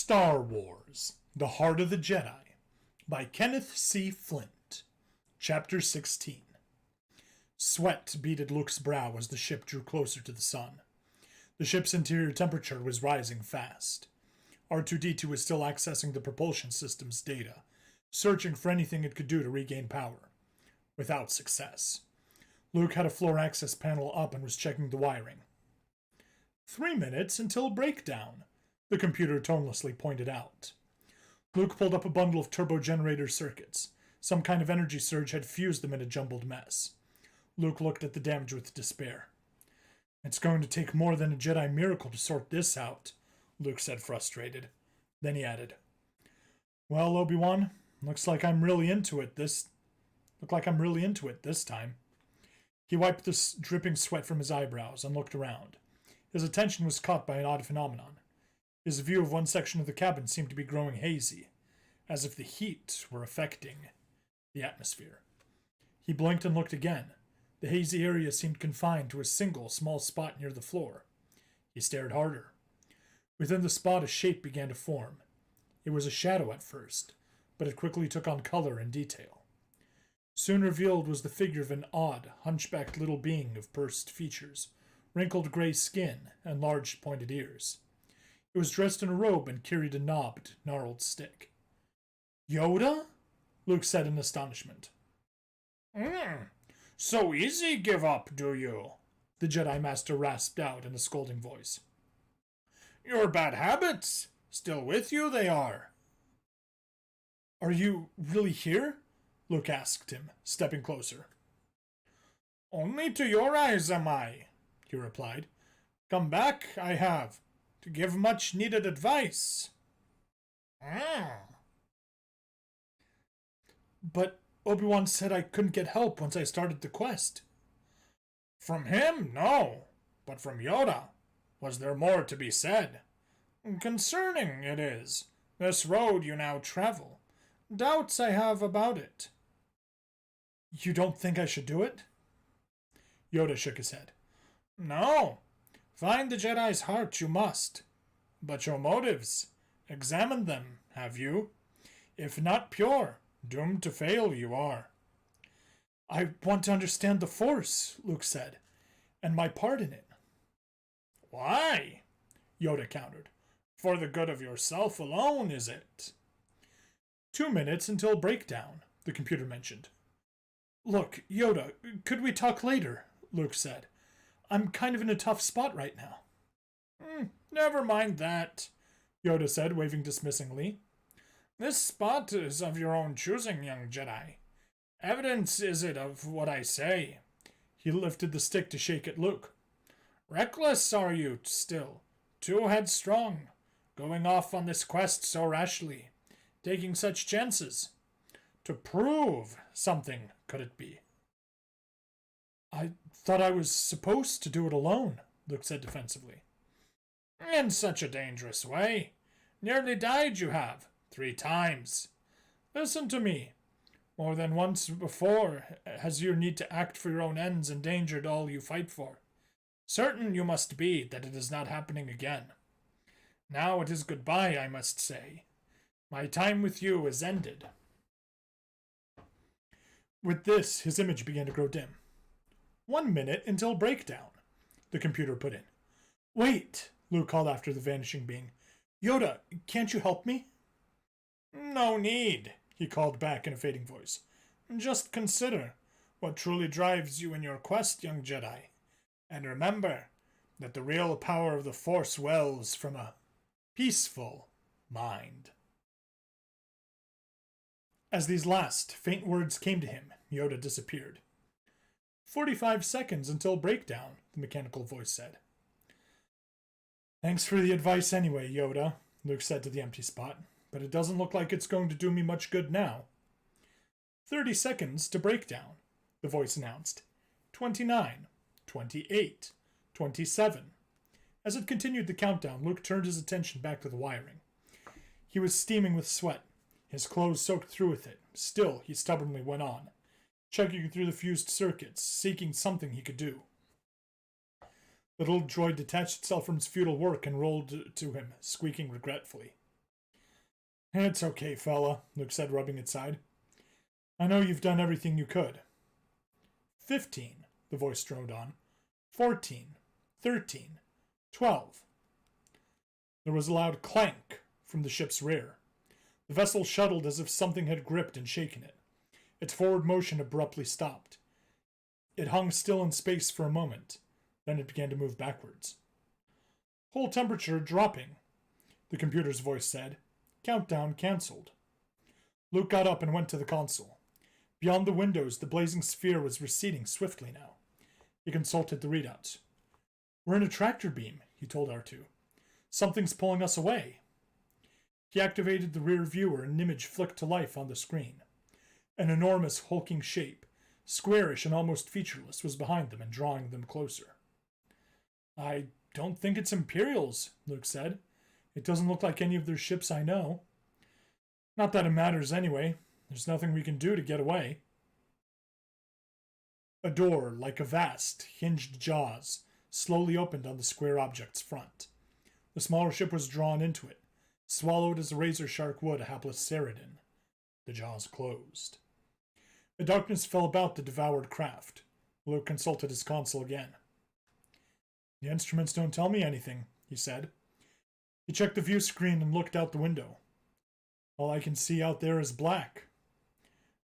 Star Wars: The Heart of the Jedi by Kenneth C. Flint. Chapter 16. Sweat beaded Luke's brow as the ship drew closer to the sun. The ship's interior temperature was rising fast. R2-D2 was still accessing the propulsion system's data, searching for anything it could do to regain power. Without success. Luke had a floor access panel up and was checking the wiring. 3 minutes until breakdown, the computer tonelessly pointed out. Luke pulled up a bundle of turbo-generator circuits. Some kind of energy surge had fused them in a jumbled mess. Luke looked at the damage with despair. It's going to take more than a Jedi miracle to sort this out, Luke said, frustrated. Then he added, Well, Obi-Wan, looks like I'm really into it this time. He wiped the dripping sweat from his eyebrows and looked around. His attention was caught by an odd phenomenon. His view of one section of the cabin seemed to be growing hazy, as if the heat were affecting the atmosphere. He blinked and looked again. The hazy area seemed confined to a single small spot near the floor. He stared harder. Within the spot, a shape began to form. It was a shadow at first, but it quickly took on color and detail. Soon revealed was the figure of an odd, hunchbacked little being of pursed features, wrinkled gray skin, and large pointed ears. It was dressed in a robe and carried a knobbed, gnarled stick. Yoda? Luke said in astonishment. So easy give up, do you? The Jedi Master rasped out in a scolding voice. Your bad habits, still with you they are. Are you really here? Luke asked him, stepping closer. Only to your eyes am I, he replied. Come back, I have, to give much-needed advice. But Obi-Wan said I couldn't get help once I started the quest. From him, no, but from Yoda. Was there more to be said? Concerning, it is, this road you now travel. Doubts I have about it. You don't think I should do it? Yoda shook his head. No. Find the Jedi's heart you must. But your motives, examine them, have you? If not pure, doomed to fail you are. I want to understand the Force, Luke said, and my part in it. Why? Yoda countered. For the good of yourself alone, is it? 2 minutes until breakdown, the computer mentioned. Look, Yoda, could we talk later? Luke said. I'm kind of in a tough spot right now. Never mind that, Yoda said, waving dismissingly. This spot is of your own choosing, young Jedi. Evidence is it of what I say. He lifted the stick to shake at Luke. Reckless are you still, too headstrong, going off on this quest so rashly, taking such chances. To prove something, could it be? I thought I was supposed to do it alone, Luke said defensively. In such a dangerous way. Nearly died you have, 3 times. Listen to me. More than once before has your need to act for your own ends endangered all you fight for. Certain you must be that it is not happening again. Now it is goodbye, I must say. My time with you is ended. With this, his image began to grow dim. 1 minute until breakdown, the computer put in. Wait, Luke called after the vanishing being. Yoda, can't you help me? No need, he called back in a fading voice. Just consider what truly drives you in your quest, young Jedi. And remember that the real power of the Force wells from a peaceful mind. As these last faint words came to him, Yoda disappeared. 45 seconds until breakdown, the mechanical voice said. Thanks for the advice anyway, Yoda, Luke said to the empty spot, but it doesn't look like it's going to do me much good now. 30 seconds to breakdown, the voice announced. 29, 28, 27. As it continued the countdown, Luke turned his attention back to the wiring. He was steaming with sweat, his clothes soaked through with it. Still, he stubbornly went on, checking through the fused circuits, seeking something he could do. The little droid detached itself from its futile work and rolled to him, squeaking regretfully. It's okay, fella, Luke said, rubbing its side. I know you've done everything you could. 15, the voice droned on. 14, 13, 12. There was a loud clank from the ship's rear. The vessel shuttled as if something had gripped and shaken it. Its forward motion abruptly stopped. It hung still in space for a moment. Then it began to move backwards. Hull temperature dropping, the computer's voice said. Countdown cancelled. Luke got up and went to the console. Beyond the windows, the blazing sphere was receding swiftly now. He consulted the readouts. We're in a tractor beam, he told R2. Something's pulling us away. He activated the rear viewer and an image flicked to life on the screen. An enormous, hulking shape, squarish and almost featureless, was behind them and drawing them closer. I don't think it's Imperials, Luke said. It doesn't look like any of their ships I know. Not that it matters anyway. There's nothing we can do to get away. A door, like a vast, hinged jaws, slowly opened on the square object's front. The smaller ship was drawn into it, swallowed as a razor shark would a hapless Ceridin. The jaws closed. The darkness fell about the devoured craft. Luke consulted his console again. The instruments don't tell me anything, he said. He checked the view screen and looked out the window. All I can see out there is black.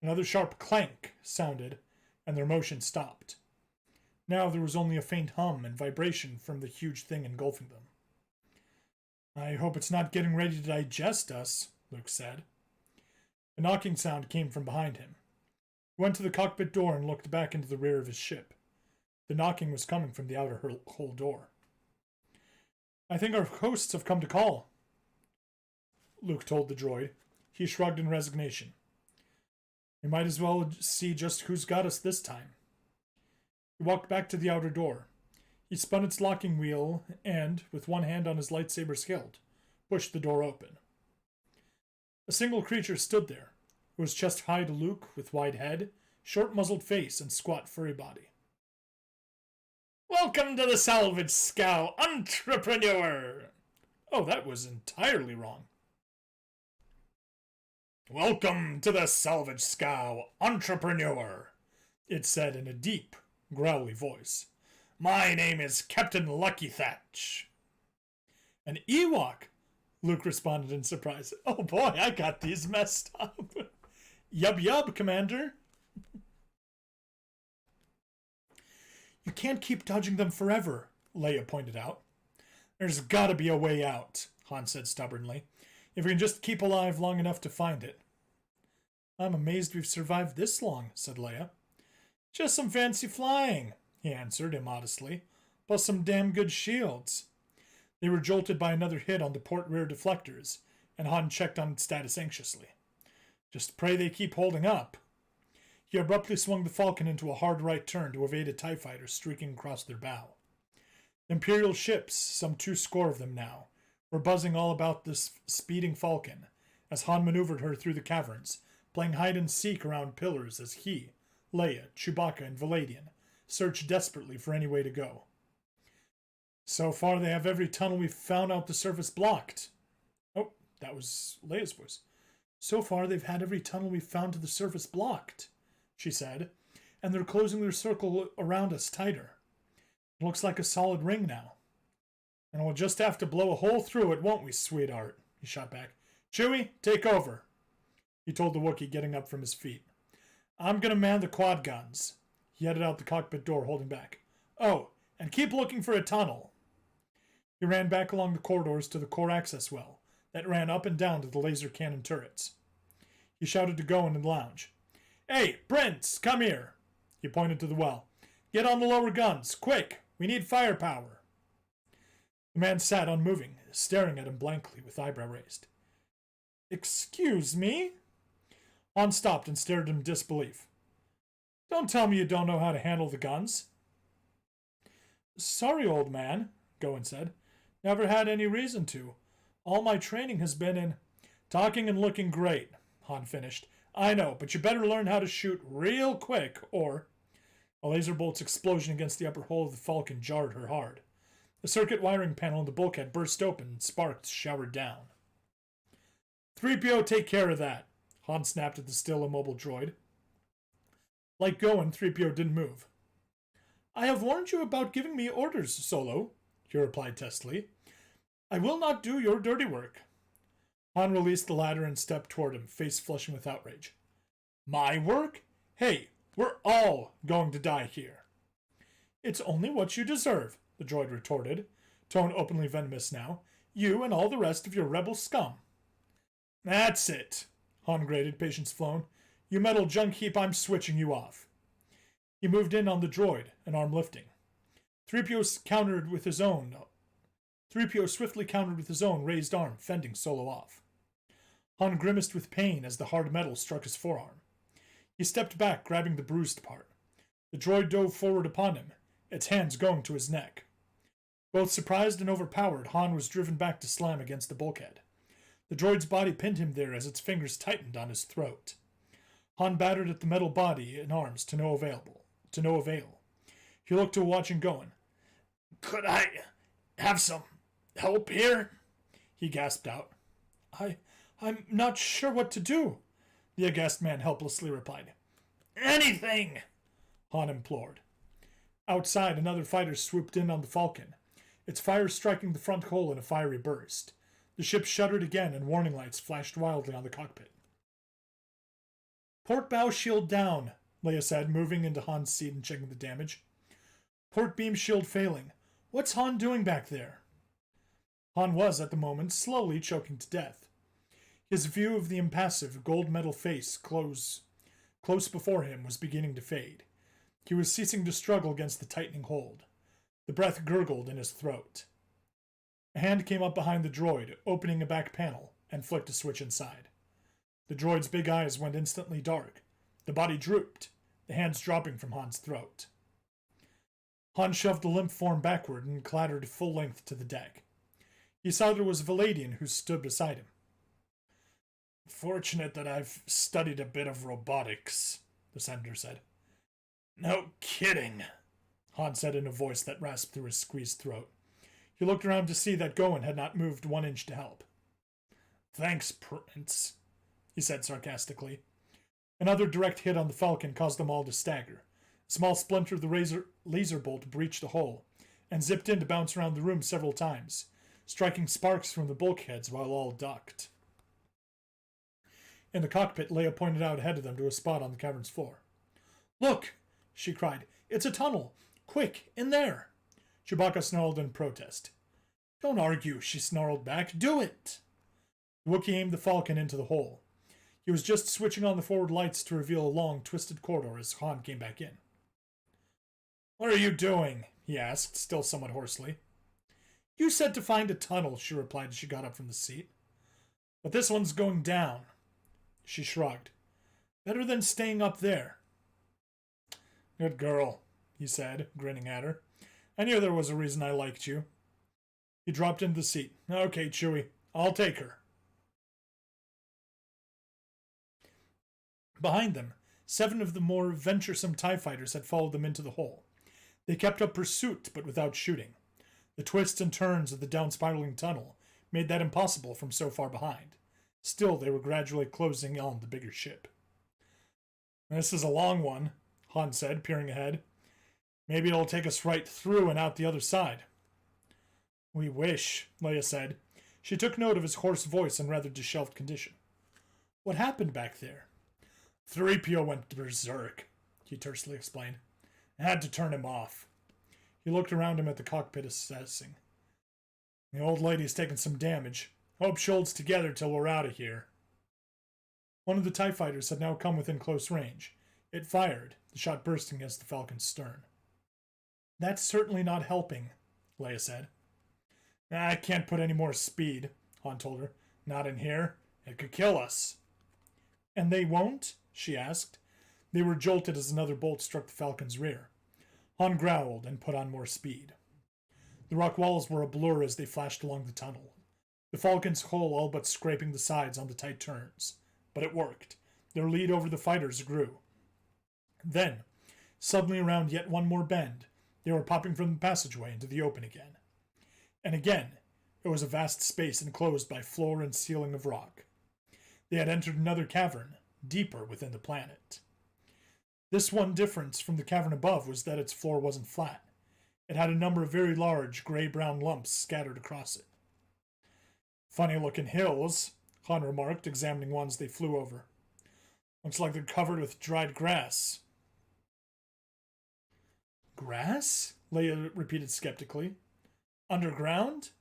Another sharp clank sounded, and their motion stopped. Now there was only a faint hum and vibration from the huge thing engulfing them. I hope it's not getting ready to digest us, Luke said. A knocking sound came from behind him. He went to the cockpit door and looked back into the rear of his ship. The knocking was coming from the outer hull door. I think our hosts have come to call, Luke told the droid. He shrugged in resignation. We might as well see just who's got us this time. He walked back to the outer door. He spun its locking wheel and, with one hand on his lightsaber's hilt, pushed the door open. A single creature stood there. It was chest high to Luke, with wide head, short muzzled face, and squat furry body. Welcome to the salvage scow, entrepreneur! Oh, that was entirely wrong. Welcome to the salvage scow, entrepreneur, it said in a deep, growly voice. My name is Captain Lucky Thatch. An Ewok, Luke responded in surprise. Oh boy, I got these messed up. Yub yub, Commander. You can't keep dodging them forever, Leia pointed out. There's gotta be a way out, Han said stubbornly. If we can just keep alive long enough to find it. I'm amazed we've survived this long, said Leia. Just some fancy flying, he answered immodestly, plus some damn good shields. They were jolted by another hit on the port rear deflectors, and Han checked on its status anxiously. Just pray they keep holding up. He abruptly swung the Falcon into a hard right turn to evade a TIE fighter streaking across their bow. Imperial ships, some 20 of them now, were buzzing all about this speeding Falcon, as Han maneuvered her through the caverns, playing hide-and-seek around pillars as he, Leia, Chewbacca, and Valadian searched desperately for any way to go. So far they have every tunnel we've found out the surface blocked. Oh, that was Leia's voice. So far they've had every tunnel we've found to the surface blocked, she said, and they're closing their circle around us tighter. It looks like a solid ring now. And we'll just have to blow a hole through it, won't we, sweetheart? He shot back. Chewie, take over, he told the Wookiee, getting up from his feet. I'm going to man the quad guns. He headed out the cockpit door, holding back. Oh, and keep looking for a tunnel. He ran back along the corridors to the core access well that ran up and down to the laser cannon turrets. He shouted to Goen in the lounge. Hey, Brents, come here. He pointed to the well. Get on the lower guns, quick. We need firepower. The man sat unmoving, staring at him blankly with eyebrow raised. Excuse me? Han stopped and stared in disbelief. Don't tell me you don't know how to handle the guns. Sorry, old man, Goen said. Never had any reason to. All my training has been in... Talking and looking great, Han finished. I know, but you better learn how to shoot real quick, or... A laser bolt's explosion against the upper hull of the Falcon jarred her hard. The circuit wiring panel in the bulkhead burst open and sparks showered down. 3PO, take care of that, Han snapped at the still immobile droid. Like going, 3PO didn't move. I have warned you about giving me orders, Solo, he replied testily. I will not do your dirty work. Han released the ladder and stepped toward him, face flushing with outrage. My work? Hey, we're all going to die here. It's only what you deserve, the droid retorted, tone openly venomous now. You and all the rest of your rebel scum. That's it, Han grated, patience flown. You metal junk heap, I'm switching you off. He moved in on the droid, an arm lifting. 3PO countered with his own. 3PO swiftly countered with his own raised arm, fending Solo off. Han grimaced with pain as the hard metal struck his forearm. He stepped back, grabbing the bruised part. The droid dove forward upon him, its hands going to his neck. Both surprised and overpowered, Han was driven back to slam against the bulkhead. The droid's body pinned him there as its fingers tightened on his throat. Han battered at the metal body and arms to no avail. He looked to watching Goen. Could I have some help here? He gasped out. I'm not sure what to do, the aghast man helplessly replied. Anything, Han implored. Outside, another fighter swooped in on the Falcon, its fire striking the front hull in a fiery burst. The ship shuddered again and warning lights flashed wildly on the cockpit. Port bow shield down, Leia said, moving into Han's seat and checking the damage. Port beam shield failing. What's Han doing back there? Han was, at the moment, slowly choking to death. His view of the impassive, gold metal face close before him was beginning to fade. He was ceasing to struggle against the tightening hold. The breath gurgled in his throat. A hand came up behind the droid, opening a back panel, and flicked a switch inside. The droid's big eyes went instantly dark. The body drooped, the hands dropping from Han's throat. Han shoved the limp form backward and clattered full length to the deck. He saw there was Valadian who stood beside him. Fortunate that I've studied a bit of robotics, the senator said. No kidding, Han said in a voice that rasped through his squeezed throat. He looked around to see that Goen had not moved 1 inch to help. Thanks, Prince, he said sarcastically. Another direct hit on the Falcon caused them all to stagger. A small splinter of the laser bolt breached the hole and zipped in to bounce around the room several times, striking sparks from the bulkheads while all ducked. In the cockpit, Leia pointed out ahead of them to a spot on the cavern's floor. Look, she cried. It's a tunnel. Quick, in there. Chewbacca snarled in protest. Don't argue, she snarled back. Do it. The Wookiee aimed the Falcon into the hole. He was just switching on the forward lights to reveal a long, twisted corridor as Han came back in. What are you doing? He asked, still somewhat hoarsely. You said to find a tunnel, she replied as she got up from the seat. But this one's going down. She shrugged. Better than staying up there. Good girl, he said, grinning at her. I knew there was a reason I liked you. He dropped into the seat. Okay, Chewie, I'll take her. Behind them, 7 of the more venturesome TIE fighters had followed them into the hole. They kept up pursuit, but without shooting. The twists and turns of the down-spiraling tunnel made that impossible from so far behind. Still, they were gradually closing on the bigger ship. This is a long one, Han said, peering ahead. Maybe it'll take us right through and out the other side. We wish, Leia said. She took note of his hoarse voice and rather disheveled condition. What happened back there? 3PO went berserk, he tersely explained. I had to turn him off. He looked around him at the cockpit, assessing. The old lady's taken some damage. Hope she holds together till we're out of here. One of the TIE fighters had now come within close range. It fired, the shot bursting against the Falcon's stern. That's certainly not helping, Leia said. I can't put any more speed, Han told her. Not in here. It could kill us. And they won't? She asked. They were jolted as another bolt struck the Falcon's rear. Han growled and put on more speed. The rock walls were a blur as they flashed along the tunnel. The Falcon's hull all but scraping the sides on the tight turns. But it worked. Their lead over the fighters grew. Then, suddenly around yet one more bend, they were popping from the passageway into the open again. And again, it was a vast space enclosed by floor and ceiling of rock. They had entered another cavern, deeper within the planet. This one difference from the cavern above was that its floor wasn't flat. It had a number of very large gray-brown lumps scattered across it. Funny-looking hills, Han remarked, examining ones they flew over. Looks like they're covered with dried grass. Grass? Leia repeated skeptically. Underground?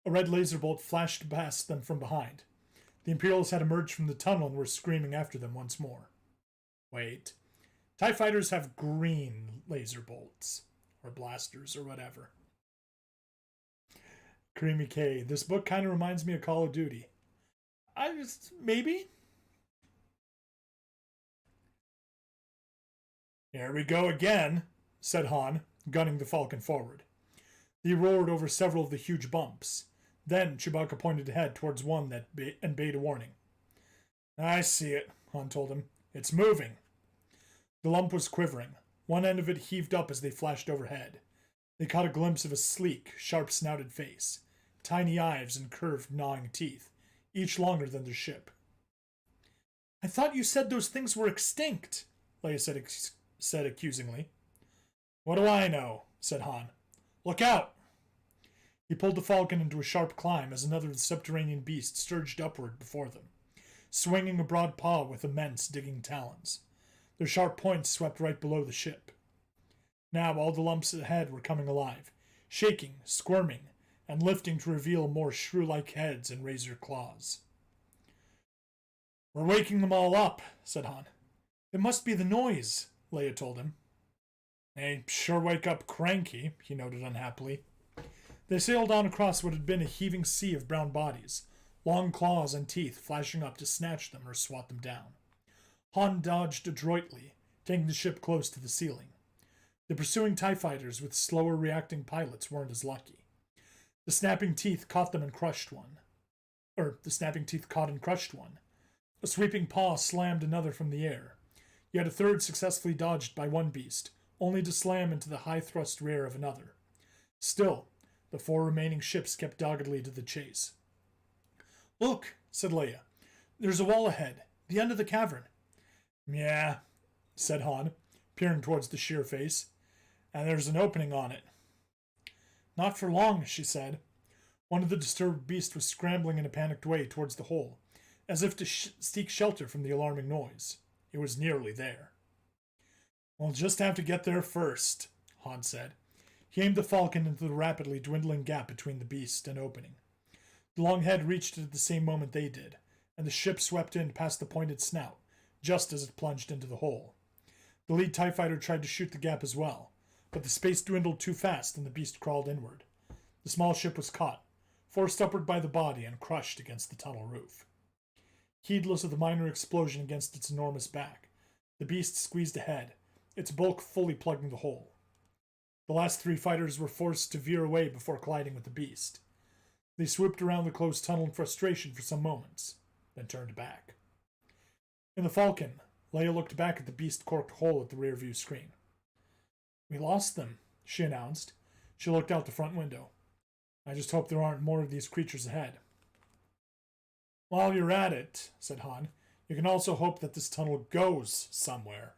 A red laser bolt flashed past them from behind. The Imperials had emerged from the tunnel and were screaming after them once more. Wait. TIE fighters have green laser bolts. Or blasters, or whatever. Creamy K. This book kind of reminds me of Call of Duty. Maybe? Here we go again, said Han, gunning the Falcon forward. He roared over several of the huge bumps. Then Chewbacca pointed ahead towards one and bade a warning. I see it, Han told him. It's moving. The lump was quivering. One end of it heaved up as they flashed overhead. They caught a glimpse of a sleek, sharp-snouted face, tiny eyes and curved, gnawing teeth, each longer than their ship. I thought you said those things were extinct, Leia said accusingly. What do I know? Said Han. Look out! He pulled the Falcon into a sharp climb as another subterranean beast surged upward before them, swinging a broad paw with immense digging talons. Their sharp points swept right below the ship. Now all the lumps ahead were coming alive, shaking, squirming, and lifting to reveal more shrew-like heads and razor claws. We're waking them all up, said Han. It must be the noise, Leia told him. They sure wake up cranky, he noted unhappily. They sailed on across what had been a heaving sea of brown bodies, long claws and teeth flashing up to snatch them or swat them down. Han dodged adroitly, taking the ship close to the ceiling. The pursuing TIE fighters with slower reacting pilots weren't as lucky. The snapping teeth caught them and crushed one. The snapping teeth caught and crushed one. A sweeping paw slammed another from the air. Yet a third successfully dodged by one beast, only to slam into the high-thrust rear of another. Still, the 4 remaining ships kept doggedly to the chase. Look, said Leia. There's a wall ahead, the end of the cavern. Yeah, said Han, peering towards the sheer face. And there's an opening on it. Not for long, she said. One of the disturbed beasts was scrambling in a panicked way towards the hole, as if to seek shelter from the alarming noise. It was nearly there. We'll just have to get there first, Han said. He aimed the Falcon into the rapidly dwindling gap between the beast and opening. The long head reached it at the same moment they did, and the ship swept in past the pointed snout, just as it plunged into the hole. The lead TIE fighter tried to shoot the gap as well, but the space dwindled too fast and the beast crawled inward. The small ship was caught, forced upward by the body and crushed against the tunnel roof. Heedless of the minor explosion against its enormous back, the beast squeezed ahead, its bulk fully plugging the hole. The last 3 fighters were forced to veer away before colliding with the beast. They swooped around the closed tunnel in frustration for some moments, then turned back. In the Falcon, Leia looked back at the beast-corked hole at the rear-view screen. We lost them, she announced. She looked out the front window. I just hope there aren't more of these creatures ahead. While you're at it, said Han, you can also hope that this tunnel goes somewhere.